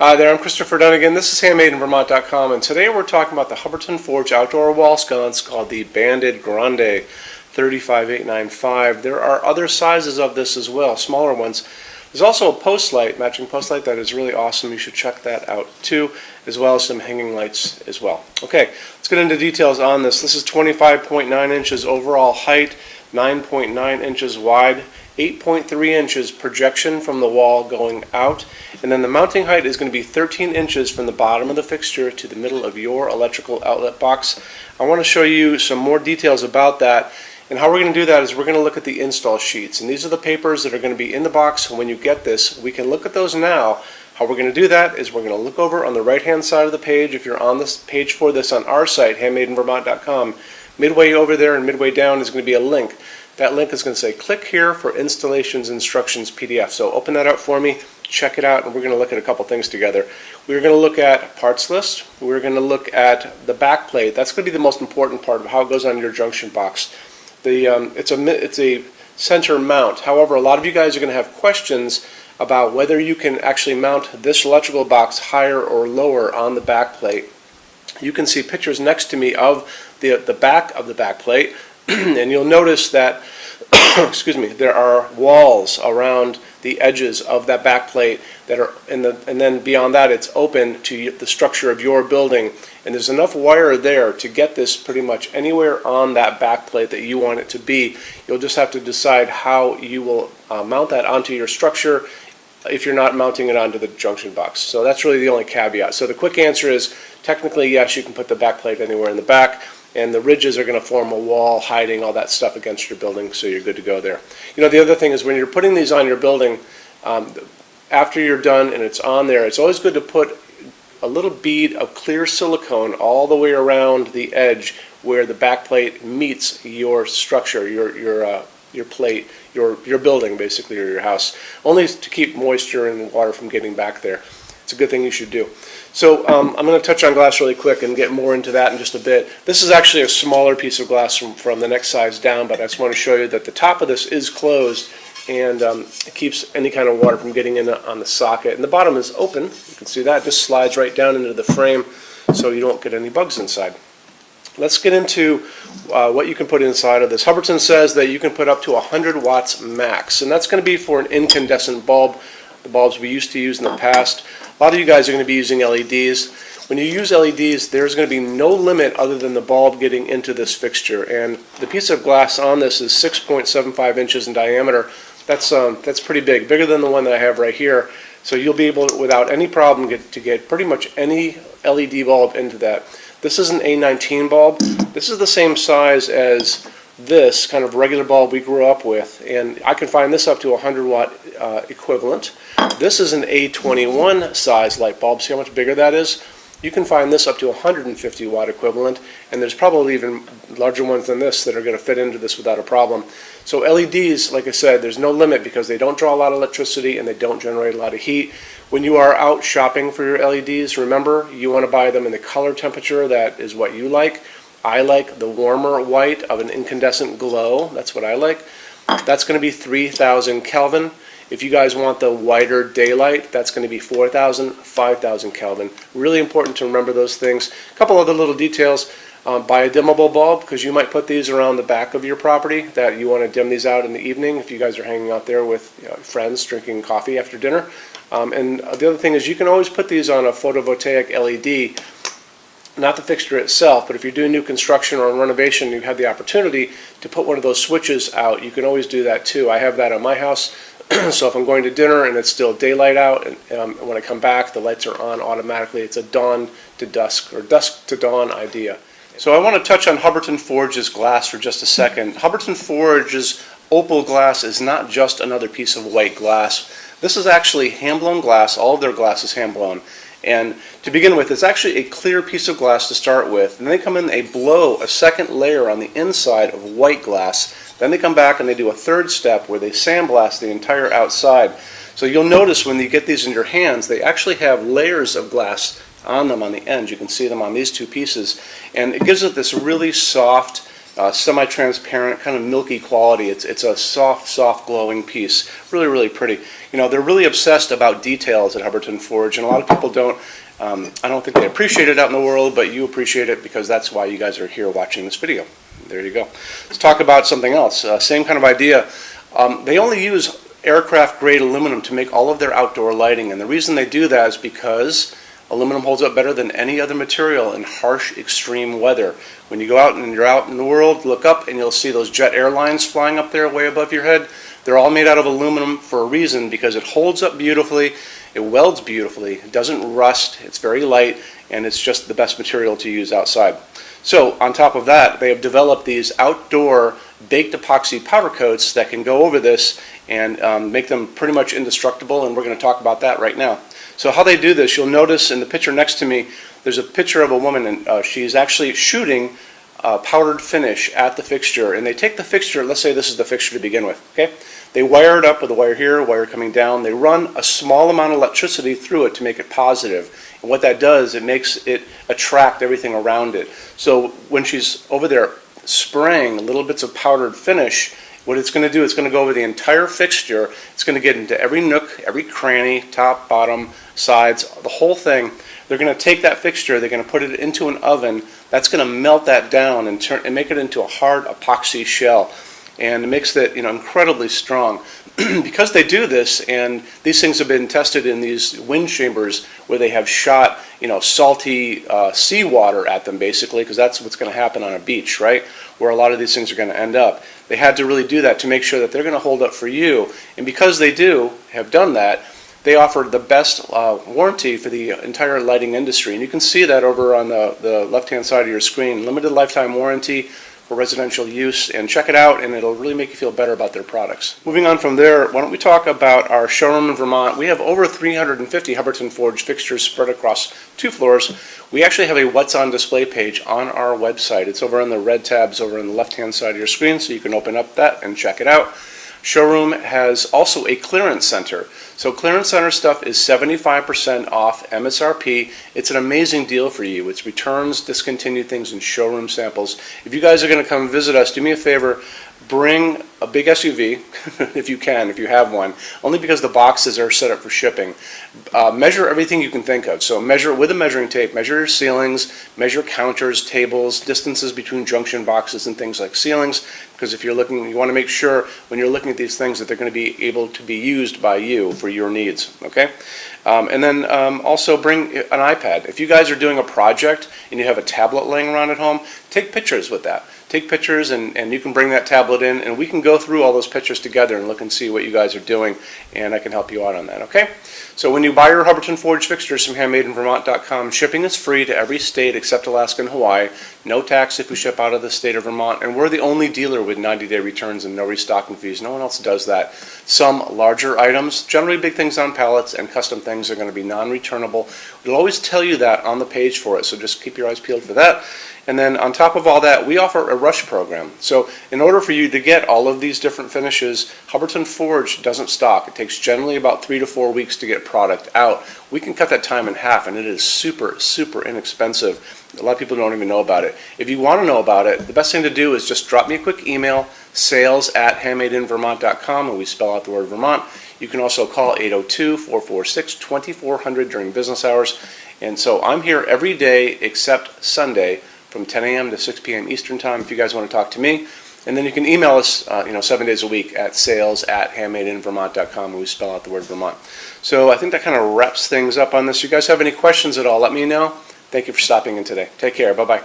Hi there, I'm Christopher Dunnigan. This is HandmadeInVermont.com, and today we're talking about the Hubbardton Forge outdoor wall sconce called the Banded Grande 35895. There are other sizes of this as well, smaller ones. There's also a post light, matching post light, that is really awesome. You should check that out too, as well as some hanging lights as well. Okay, let's get into details on this. This is 25.9 inches overall height, 9.9 inches wide, 8.3 inches projection from the wall going out, and then the mounting height is going to be 13 inches from the bottom of the fixture to the middle of your electrical outlet box. I want to show you some more details about that, and how we're going to do that is we're going to look at the install sheets, and these are the papers that are going to be in the box when you get this. We can look at those now. How we're going to do that is we're going to look over on the right hand side of the page. If you're on this page for this on our site, HandmadeInVermont.com, midway over there and midway down is going to be a link. That link is going to say click here for installations instructions PDF. So open that up for me, check it out, and we're going to look at a couple things together. We're going to look at parts list. We're going to look at the back plate. That's going to be the most important part of how it goes on your junction box. It's a center mount. However, a lot of you guys are going to have questions about whether you can actually mount this electrical box higher or lower on the back plate. You can see pictures next to me of the back of the back plate. And you'll notice that excuse me, there are walls around the edges of that back plate that are and then beyond that it's open to the structure of your building, and there's enough wire there to get this pretty much anywhere on that back plate that you want it to be. You'll just have to decide how you will mount that onto your structure if you're not mounting it onto the junction box. So that's really the only caveat. So the quick answer is technically yes, you can put the back plate anywhere in the back, and the ridges are going to form a wall hiding all that stuff against your building, so you're good to go there. You know, the other thing is when you're putting these on your building, after you're done and it's on there, it's always good to put a little bead of clear silicone all the way around the edge where the back plate meets your structure, your plate, your building basically, or your house, only to keep moisture and water from getting back there. It's a good thing you should do. So I'm going to touch on glass really quick and get more into that in just a bit. This is actually a smaller piece of glass from the next size down, but I just want to show you that the top of this is closed, and it keeps any kind of water from getting in on the socket. And the bottom is open. You can see that. It just slides right down into the frame so you don't get any bugs inside. Let's get into what you can put inside of this. Hubbardton says that you can put up to 100 watts max, and that's going to be for an incandescent bulb, the bulbs we used to use in the past. A lot of you guys are going to be using LEDs. When you use LEDs, there's going to be no limit other than the bulb getting into this fixture. And the piece of glass on this is 6.75 inches in diameter. That's pretty big, bigger than the one that I have right here. So you'll be able, without any problem, to get pretty much any LED bulb into that. This is an A19 bulb. This is the same size as this kind of regular bulb we grew up with, and I can find this up to 100 watt equivalent. This is an A21 size light bulb. See how much bigger that is? You can find this up to 150 watt equivalent, and there's probably even larger ones than this that are going to fit into this without a problem. So LEDs, like I said, there's no limit because they don't draw a lot of electricity and they don't generate a lot of heat. When you are out shopping for your LEDs, remember, you want to buy them in the color temperature that is what you like. I like the warmer white of an incandescent glow. That's what I like. That's going to be 3,000 Kelvin. If you guys want the whiter daylight, that's going to be 4,000, 5,000 Kelvin. Really important to remember those things. A couple other little details. Buy a dimmable bulb, because you might put these around the back of your property, that you want to dim these out in the evening if you guys are hanging out there with friends drinking coffee after dinner. And the other thing is you can always put these on a photovoltaic LED, not the fixture itself, but if you're doing new construction or renovation, you have the opportunity to put one of those switches out. You can always do that too. I have that on my house. So if I'm going to dinner and it's still daylight out, and when I come back, the lights are on automatically. It's a dawn to dusk or dusk to dawn idea. So I want to touch on Hubbardton Forge's glass for just a second. Hubbardton Forge's opal glass is not just another piece of white glass. This is actually hand-blown glass. All of their glass is hand-blown. And to begin with, it's actually a clear piece of glass to start with. And then they come in, blow a second layer on the inside of white glass. Then they come back and they do a third step where they sandblast the entire outside. So you'll notice when you get these in your hands, they actually have layers of glass on them on the ends. You can see them on these two pieces. And it gives it this really soft, semi-transparent, kind of milky quality. It's a soft glowing piece. Really, really pretty. You know, they're really obsessed about details at Hubbardton Forge, and a lot of people don't. I don't think they appreciate it out in the world, but you appreciate it because that's why you guys are here watching this video. There you go. Let's talk about something else. Same kind of idea. They only use aircraft-grade aluminum to make all of their outdoor lighting, and the reason they do that is because aluminum holds up better than any other material in harsh, extreme weather. When you go out and you're out in the world, look up and you'll see those jet airlines flying up there way above your head. They're all made out of aluminum for a reason, because it holds up beautifully, it welds beautifully, it doesn't rust, it's very light, and it's just the best material to use outside. So on top of that, they have developed these outdoor baked epoxy powder coats that can go over this and make them pretty much indestructible, and we're going to talk about that right now. So how they do this, you'll notice in the picture next to me, there's a picture of a woman, and she's actually shooting powdered finish at the fixture. And they take the fixture, let's say this is the fixture to begin with, okay? They wire it up with a wire here, a wire coming down. They run a small amount of electricity through it to make it positive. And what that does, it makes it attract everything around it. So when she's over there spraying little bits of powdered finish, what it's going to do, it's going to go over the entire fixture. It's going to get into every nook, every cranny, top, bottom, sides, the whole thing. They're going to take that fixture, they're going to put it into an oven. That's going to melt that down and make it into a hard epoxy shell. And it makes it, incredibly strong. Because they do this, and these things have been tested in these wind chambers where they have shot, salty seawater at them, basically, because that's what's going to happen on a beach, right? Where a lot of these things are going to end up. They had to really do that to make sure that they're going to hold up for you. And because they have done that, they offer the best warranty for the entire lighting industry. And you can see that over on the left-hand side of your screen. Limited lifetime warranty for residential use, and check it out, and it'll really make you feel better about their products. Moving on from there, why don't we talk about our showroom in Vermont. We have over 350 Hubbardton Forge fixtures spread across 2 floors. We actually have a What's on Display page on our website. It's over on the red tabs over on the left-hand side of your screen, so you can open up that and check it out. Showroom has also a clearance center. So clearance center stuff is 75% off MSRP. It's an amazing deal for you. It's returns, discontinued things, and showroom samples. If you guys are going to come visit us, do me a favor, bring a big SUV, if you can, if you have one, only because the boxes are set up for shipping. Measure everything you can think of. So measure with a measuring tape, measure your ceilings, measure counters, tables, distances between junction boxes and things like ceilings, because if you're looking, you want to make sure when you're looking at these things that they're going to be able to be used by you for your needs, okay? And then also bring an iPad. If you guys are doing a project and you have a tablet laying around at home, take pictures with that. Take pictures, and you can bring that tablet in, and we can go through all those pictures together and look and see what you guys are doing, and I can help you out on that, okay? So when you buy your Hubbardton Forge fixtures from HandmadeInVermont.com, shipping is free to every state except Alaska and Hawaii. No tax if we ship out of the state of Vermont, and we're the only dealer with 90-day returns and no restocking fees. No one else does that. Some larger items, generally big things on pallets and custom things, are going to be non-returnable. We'll always tell you that on the page for it, so just keep your eyes peeled for that. And then on top of all that, we offer a rush program. So in order for you to get all of these different finishes, Hubbardton Forge doesn't stock. It takes generally about 3 to 4 weeks to get product out. We can cut that time in half, and it is super, super inexpensive. A lot of people don't even know about it. If you want to know about it, the best thing to do is just drop me a quick email, sales@HandmadeInVermont.com, and we spell out the word Vermont. You can also call 802-446-2400 during business hours. And so I'm here every day except Sunday, from 10 a.m. to 6 p.m. Eastern Time if you guys want to talk to me. And then you can email us 7 days a week at sales@HandmadeInVermont.com, and we spell out the word Vermont. So I think that kind of wraps things up on this. You guys have any questions at all, let me know. Thank you for stopping in today. Take care. Bye-bye.